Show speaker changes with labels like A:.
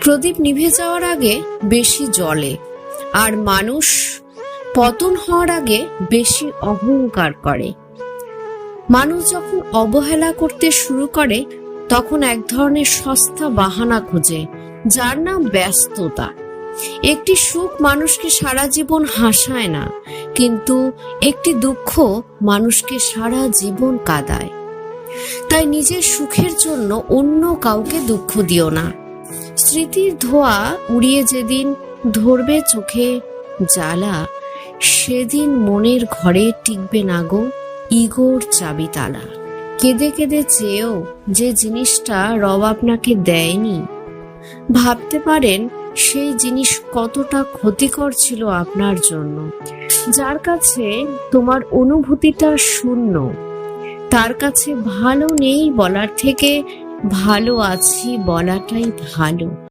A: প্রদীপ নিভে যাওয়ার আগে বেশি জ্বলে, আর মানুষ পতন হওয়ার আগে বেশি অহংকার করে। মানুষ যখন অবহেলা করতে শুরু করে তখন এক ধরনের সস্তা বাহানা খোঁজে, যার নাম ব্যস্ততা। একটি সুখ মানুষকে সারা জীবন হাসায় না, কিন্তু একটি দুঃখ মানুষকে সারা জীবন কাঁদায়। তাই নিজের সুখের জন্য অন্য কাউকে দুঃখ দিও না। স্মৃতির ধোঁয়া উড়িয়ে যেদিন ধরবে চোখে জ্বালা, সেদিন মনের ঘরে টিকবে না গো ইগোর চাবি তালা। কেঁদে কেঁদে চেয়েও যে জিনিসটা রব আপনাকে দেয়নি, ভাবতে পারেন সেই জিনিস কতটা ক্ষতিকর ছিল আপনার জন্য। যার কাছে তোমার অনুভূতিটা শূন্য, তার কাছে ভালো নেই বলার থেকে ভালো আছি বলাটাই ভালো।